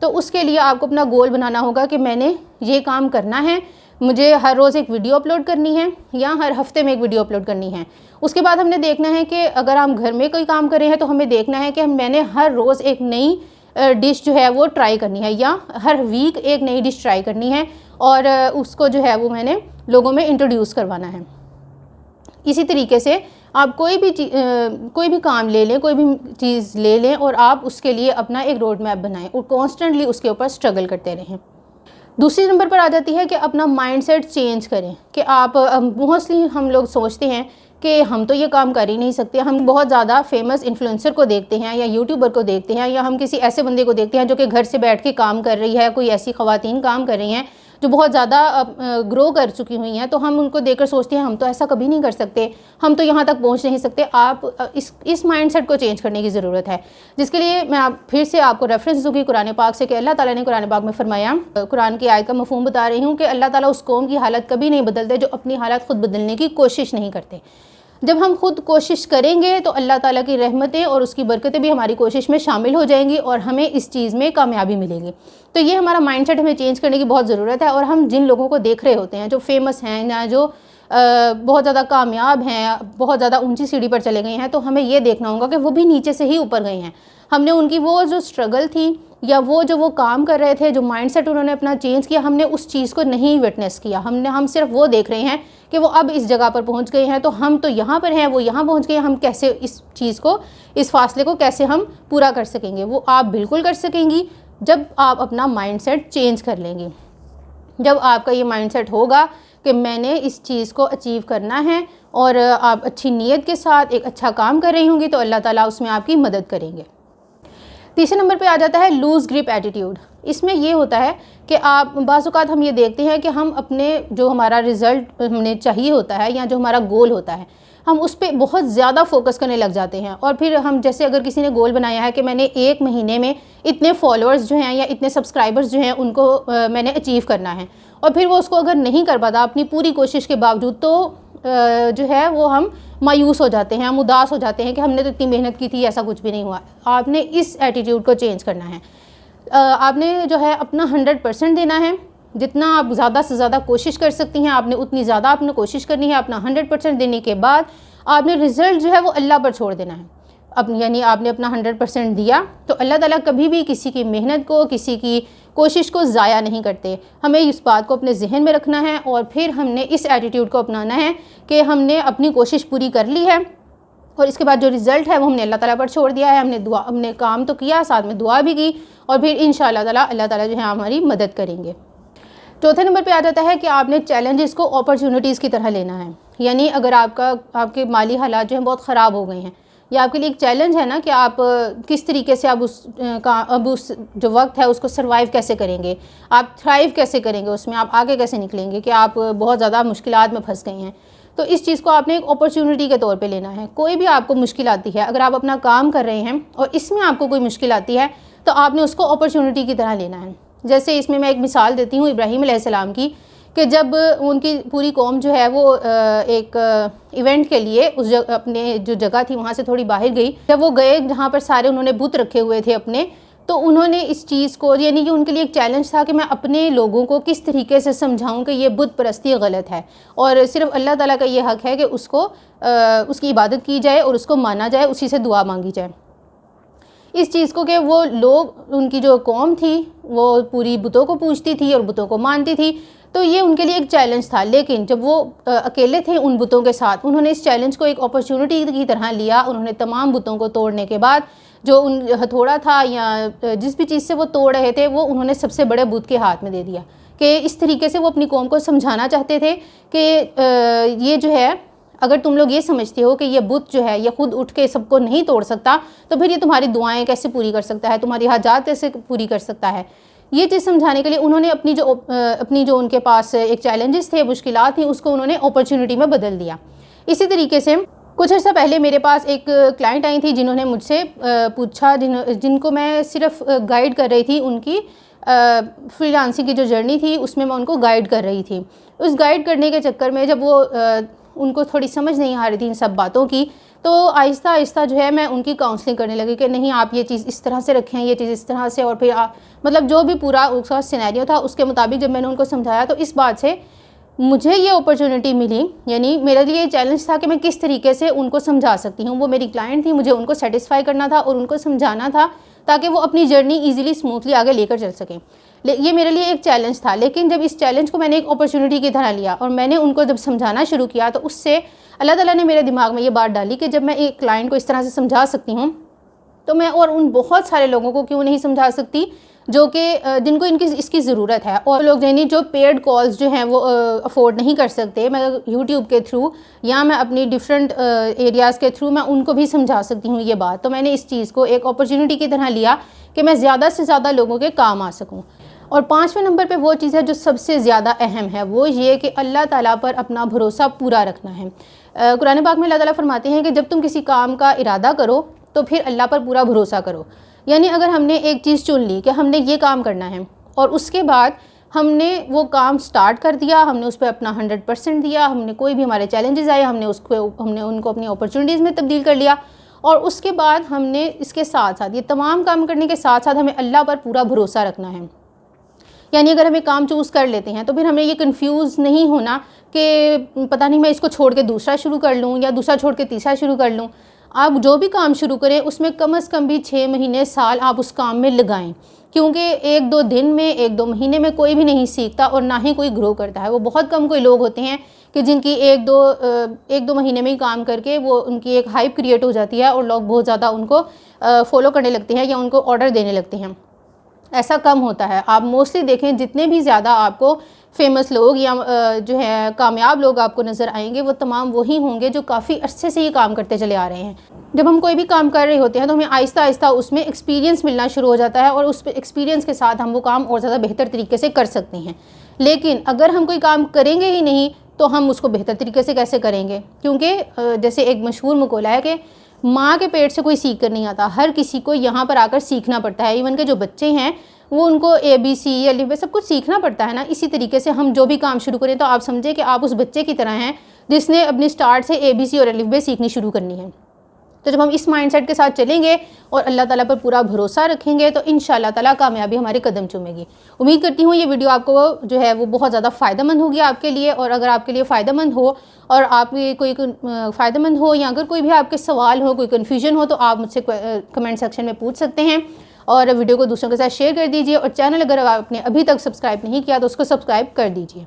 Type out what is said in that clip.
تو اس کے لیے آپ کو اپنا گول بنانا ہوگا کہ میں نے یہ کام کرنا ہے، مجھے ہر روز ایک ویڈیو اپلوڈ کرنی ہے یا ہر ہفتے میں ایک ویڈیو اپلوڈ کرنی ہے۔ اس کے بعد ہم نے دیکھنا ہے کہ اگر ہم گھر میں کوئی کام کر رہے ہیں تو ہمیں دیکھنا ہے کہ میں نے ہر روز ایک نئی ڈش جو ہے وہ ٹرائی کرنی ہے، یا ہر ویک ایک نئی ڈش ٹرائی کرنی ہے، اور اس کو جو ہے وہ میں نے لوگوں میں انٹروڈیوس کروانا ہے۔ اسی طریقے سے آپ کوئی بھی کام لے لیں، کوئی بھی چیز لے لیں، اور آپ اس کے لیے اپنا ایک روڈ میپ بنائیں اور کانسٹنٹلی اس کے اوپر اسٹرگل کرتے رہیں۔ دوسری نمبر پر آ جاتی ہے کہ اپنا مائنڈ سیٹ چینج کریں، کہ آپ موسٹلی ہم لوگ سوچتے ہیں کہ ہم تو یہ کام کر ہی نہیں سکتے۔ ہم بہت زیادہ فیمس انفلوئنسر کو دیکھتے ہیں یا یوٹیوبر کو دیکھتے ہیں، یا ہم کسی ایسے بندے کو دیکھتے ہیں جو کہ گھر سے بیٹھ کے کام کر رہی ہے، کوئی ایسی خواتین کام کر رہی ہیں جو بہت زیادہ گرو کر چکی ہوئی ہیں، تو ہم ان کو دیکھ کر سوچتے ہیں ہم تو ایسا کبھی نہیں کر سکتے، ہم تو یہاں تک پہنچ نہیں سکتے۔ آپ اس مائنڈ سیٹ کو چینج کرنے کی ضرورت ہے، جس کے لیے میں پھر سے آپ کو ریفرنس دوں گی قرآن پاک سے، کہ اللہ تعالیٰ نے قرآن پاک میں فرمایا، قرآن کی آیت کا مفہوم بتا رہی ہوں، کہ اللہ تعالیٰ اس قوم کی حالت کبھی نہیں بدلتے جو اپنی حالت خود بدلنے کی کوشش نہیں کرتے۔ جب ہم خود کوشش کریں گے تو اللہ تعالیٰ کی رحمتیں اور اس کی برکتیں بھی ہماری کوشش میں شامل ہو جائیں گی اور ہمیں اس چیز میں کامیابی ملے گی۔ تو یہ ہمارا مائنڈ سیٹ ہمیں چینج کرنے کی بہت ضرورت ہے، اور ہم جن لوگوں کو دیکھ رہے ہوتے ہیں جو فیمس ہیں یا جو بہت زیادہ کامیاب ہیں، بہت زیادہ اونچی سیڑھی پر چلے گئے ہیں، تو ہمیں یہ دیکھنا ہوگا کہ وہ بھی نیچے سے ہی اوپر گئے ہیں۔ ہم نے ان کی وہ جو اسٹرگل تھی یا وہ کام کر رہے تھے، جو مائنڈ سیٹ انہوں نے اپنا چینج کیا، ہم نے اس چیز کو نہیں وٹنس کیا۔ ہم صرف وہ دیکھ رہے ہیں کہ وہ اب اس جگہ پر پہنچ گئے ہیں، تو ہم تو یہاں پر ہیں، وہ یہاں پہنچ گئے ہیں، ہم کیسے اس چیز کو، اس فاصلے کو کیسے ہم پورا کر سکیں گے؟ وہ آپ بالکل کر سکیں گی جب آپ اپنا مائنڈ سیٹ چینج کر لیں گی۔ جب آپ کا یہ مائنڈ سیٹ ہوگا کہ میں نے اس چیز کو اچیو کرنا ہے، اور آپ اچھی نیت کے ساتھ ایک اچھا کام کر رہی ہوں گی، تو اللہ تعالیٰ اس میں آپ کی مدد کریں گے۔ تیسرے نمبر پہ آ جاتا ہے لوز گرپ ایٹیٹیوڈ۔ اس میں یہ ہوتا ہے کہ آپ بعض اوقات ہم یہ دیکھتے ہیں کہ ہم اپنے جو ہمارا رزلٹ ہمیں چاہیے ہوتا ہے یا جو ہمارا گول ہوتا ہے، ہم اس پہ بہت زیادہ فوکس کرنے لگ جاتے ہیں، اور پھر ہم جیسے اگر کسی نے گول بنایا ہے کہ میں نے 1 مہینے میں اتنے فالوورز جو ہیں یا اتنے سبسکرائبرز جو ہیں ان کو میں نے اچیو کرنا ہے، اور پھر وہ اس کو اگر نہیں کر پاتا اپنی پوری کوشش کے باوجود، تو جو ہے وہ ہم مایوس ہو جاتے ہیں، ہم اداس ہو جاتے ہیں کہ ہم نے تو اتنی محنت کی تھی، ایسا کچھ بھی نہیں ہوا۔ آپ نے اس ایٹیٹیوڈ کو چینج کرنا ہے۔ آپ نے جو ہے اپنا 100% دینا ہے، جتنا آپ زیادہ سے زیادہ کوشش کر سکتی ہیں، آپ نے اتنی زیادہ آپ نے کوشش کرنی ہے۔ اپنا 100% دینے کے بعد آپ نے رزلٹ جو ہے وہ اللہ پر چھوڑ دینا ہے۔ یعنی آپ نے اپنا 100% دیا، تو اللہ تعالیٰ کبھی بھی کسی کی محنت کو، کسی کی کوشش کو ضائع نہیں کرتے۔ ہمیں اس بات کو اپنے ذہن میں رکھنا ہے، اور پھر ہم نے اس ایٹیٹیوڈ کو اپنانا ہے کہ ہم نے اپنی کوشش پوری کر لی ہے، اور اس کے بعد جو رزلٹ ہے وہ ہم نے اللہ تعالیٰ پر چھوڑ دیا ہے۔ ہم نے کام تو کیا، ساتھ میں دعا بھی کی، اور پھر انشاءاللہ تعالیٰ اللہ تعالیٰ جو ہے ہماری مدد کریں گے۔ چوتھے نمبر پہ آ جاتا ہے کہ آپ نے چیلنجز کو اپرچونٹیز کی طرح لینا ہے۔ یعنی اگر آپ کے مالی حالات جو ہیں بہت خراب ہو گئے ہیں، یا آپ کے لیے ایک چیلنج ہے نا کہ آپ کس طریقے سے اب اس جو وقت ہے اس کو سروائیو کیسے کریں گے، آپ تھرائیو کیسے کریں گے، اس میں آپ آگے کیسے نکلیں گے، کہ آپ بہت زیادہ مشکلات میں پھنس گئے ہیں، تو اس چیز کو آپ نے ایک اپرچونٹی کے طور پہ لینا ہے۔ کوئی بھی آپ کو مشکل آتی ہے، اگر آپ اپنا کام کر رہے ہیں اور اس میں آپ کو کوئی مشکل آتی ہے، تو آپ نے اس کو اپرچونٹی کی طرح لینا ہے۔ جیسے اس میں ایک مثال دیتی ہوں ابراہیم علیہ السلام کی، کہ جب ان کی پوری قوم جو ہے وہ ایک ایونٹ کے لیے اپنے جو جگہ تھی وہاں سے تھوڑی باہر گئی، جب وہ گئے جہاں پر سارے انہوں نے بت رکھے ہوئے تھے اپنے، تو انہوں نے اس چیز کو، یعنی کہ ان کے لیے ایک چیلنج تھا کہ میں اپنے لوگوں کو کس طریقے سے سمجھاؤں کہ یہ بت پرستی غلط ہے، اور صرف اللہ تعالیٰ کا یہ حق ہے کہ اس کی عبادت کی جائے اور اس کو مانا جائے، اسی سے دعا مانگی جائے۔ اس چیز کو کہ وہ لوگ، ان کی جو قوم تھی وہ پوری بتوں کو پوجتی تھی اور بتوں کو مانتی تھی، تو یہ ان کے لیے ایک چیلنج تھا۔ لیکن جب وہ اکیلے تھے ان بتوں کے ساتھ، انہوں نے اس چیلنج کو ایک اپرچونٹی کی طرح لیا۔ انہوں نے تمام بتوں کو توڑنے کے بعد جو ان ہتھوڑا تھا یا جس بھی چیز سے وہ توڑ رہے تھے، وہ انہوں نے سب سے بڑے بت کے ہاتھ میں دے دیا، کہ اس طریقے سے وہ اپنی قوم کو سمجھانا چاہتے تھے کہ یہ جو ہے، اگر تم لوگ یہ سمجھتے ہو کہ یہ بت جو ہے یہ خود اٹھ کے سب کو نہیں توڑ سکتا، تو پھر یہ تمہاری دعائیں کیسے پوری کر سکتا ہے، تمہاری حاجات کیسے پوری کر سکتا ہے۔ یہ چیز سمجھانے کے لیے انہوں نے اپنی جو ان کے پاس ایک چیلنجز تھے، مشکلات تھیں، اس کو انہوں نے اپرچونٹی میں بدل دیا۔ اسی طریقے سے کچھ عرصہ پہلے میرے پاس ایک کلائنٹ آئی تھی جنہوں نے مجھ سے پوچھا، جن کو میں صرف گائیڈ کر رہی تھی، ان کی فری لانسنگ کی جو جرنی تھی اس میں ان کو گائیڈ کر رہی تھی۔ اس گائیڈ کرنے کے چکر میں جب وہ ان کو تھوڑی سمجھ نہیں آ رہی تھی ان سب باتوں کی، تو آہستہ آہستہ جو ہے میں ان کی کاؤنسلنگ کرنے لگی کہ نہیں آپ یہ چیز اس طرح سے رکھیں، یہ چیز اس طرح سے، اور پھر مطلب جو بھی پورا اس کا سینیریو تھا اس کے مطابق جب میں نے ان کو سمجھایا تو اس بات سے مجھے یہ اپرچونٹی ملی، یعنی میرے لیے یہ چیلنج تھا کہ میں کس طریقے سے ان کو سمجھا سکتی ہوں. وہ میری کلائنٹ تھی، مجھے ان کو سیٹسفائی کرنا تھا اور ان کو سمجھانا تھا تاکہ وہ اپنی جرنی ایزیلی اسموتھلی آگے لے کر چل سکیں. یہ میرے لیے ایک چیلنج تھا، لیکن جب اس چیلنج کو میں نے ایک اپرچونٹی کی طرح لیا اور میں نے ان کو جب سمجھانا شروع کیا تو اس سے اللہ تعالیٰ نے میرے دماغ میں یہ بات ڈالی کہ جب میں ایک کلائنٹ کو اس طرح سے سمجھا سکتی ہوں تو میں اور ان بہت سارے لوگوں کو کیوں نہیں سمجھا سکتی جو کہ جن کو اس کی ضرورت ہے. اور لوگ یعنی جو پیڈ کالز جو ہیں وہ افورڈ نہیں کر سکتے، میں یوٹیوب کے تھرو یا میں اپنی ڈفرینٹ ایریاز کے تھرو میں ان کو بھی سمجھا سکتی ہوں یہ بات. تو میں نے اس چیز کو ایک اپرچونٹی کی طرح لیا کہ میں زیادہ سے زیادہ لوگوں کے کام آ سکوں. اور 5ویں نمبر پہ وہ چیز ہے جو سب سے زیادہ اہم ہے، وہ یہ کہ اللہ تعالیٰ پر اپنا بھروسہ پورا رکھنا ہے. قرآن پاک میں اللہ تعالیٰ فرماتے ہیں کہ جب تم کسی کام کا ارادہ کرو تو پھر اللہ پر پورا بھروسہ کرو. یعنی اگر ہم نے ایک چیز چن لی کہ ہم نے یہ کام کرنا ہے اور اس کے بعد ہم نے وہ کام سٹارٹ کر دیا، ہم نے اس پہ اپنا 100% دیا، ہم نے کوئی بھی ہمارے چیلنجز آئے ہم نے ان کو اپنی اپرچونٹیز میں تبدیل کر لیا، اور اس کے بعد ہم نے اس کے ساتھ ساتھ یہ تمام کام کرنے کے ساتھ ساتھ ہمیں اللہ پر پورا بھروسہ رکھنا ہے. یعنی اگر ہمیں کام چوز کر لیتے ہیں تو پھر ہمیں یہ کنفیوز نہیں ہونا کہ پتہ نہیں میں اس کو چھوڑ کے دوسرا شروع کر لوں یا دوسرا چھوڑ کے تیسرا شروع کر لوں. آپ جو بھی کام شروع کریں اس میں کم از کم بھی 6 مہینے سال آپ اس کام میں لگائیں، کیونکہ 1-2 دن میں 1-2 مہینے میں کوئی بھی نہیں سیکھتا اور نہ ہی کوئی گرو کرتا ہے. وہ بہت کم کوئی لوگ ہوتے ہیں کہ جن کی 1-2 مہینے میں ہی کام کر کے وہ ان کی ایک ہائپ کریٹ ہو جاتی ہے اور لوگ بہت زیادہ ان کو فالو کرنے لگتے ہیں یا ان کو آرڈر دینے لگتے ہیں. ایسا کم ہوتا ہے. آپ موسٹلی دیکھیں جتنے بھی زیادہ آپ کو فیمس لوگ یا جو ہے کامیاب لوگ آپ کو نظر آئیں گے وہ تمام وہی ہوں گے جو کافی عرصے سے یہ کام کرتے چلے آ رہے ہیں. جب ہم کوئی بھی کام کر رہے ہوتے ہیں تو ہمیں آہستہ آہستہ اس میں ایکسپیرینس ملنا شروع ہو جاتا ہے اور اس پہ ایکسپیرینس کے ساتھ ہم وہ کام اور زیادہ بہتر طریقے سے کر سکتے ہیں. لیکن اگر ہم کوئی کام کریں گے ہی نہیں تو ہم اس کو بہتر طریقے سے کیسے کریں گے؟ کیونکہ جیسے ایک مشہور مقولہ ہے کہ ماں کے پیٹ سے کوئی سیکھ کر نہیں آتا، ہر کسی کو یہاں پر آ کر سیکھنا پڑتا ہے. ایون کہ جو بچے ہیں وہ ان کو ABC الف ب سب کچھ سیکھنا پڑتا ہے نا. اسی طریقے سے ہم جو بھی کام شروع کریں تو آپ سمجھیں کہ آپ اس بچے کی طرح ہیں جس نے اپنی سٹارٹ سے ABC اور الف ب سیکھنی شروع کرنی ہے. تو جب ہم اس مائنڈ سیٹ کے ساتھ چلیں گے اور اللہ تعالیٰ پر پورا بھروسہ رکھیں گے تو انشاءاللہ تعالیٰ کامیابی ہمارے قدم چومے گی. امید کرتی ہوں یہ ویڈیو آپ کو جو ہے وہ بہت زیادہ فائدہ مند ہوگی آپ کے لیے. اور اگر آپ کے لیے فائدہ مند ہو اور آپ کوئی فائدہ مند ہو یا اگر کوئی بھی آپ کے سوال ہو، کوئی کنفیوژن ہو تو آپ مجھ سے کمنٹ سیکشن میں پوچھ سکتے ہیں. اور ویڈیو کو دوسروں کے ساتھ شیئر کر دیجئے اور چینل اگر آپ نے ابھی تک سبسکرائب نہیں کیا تو اس کو سبسکرائب کر دیجئے.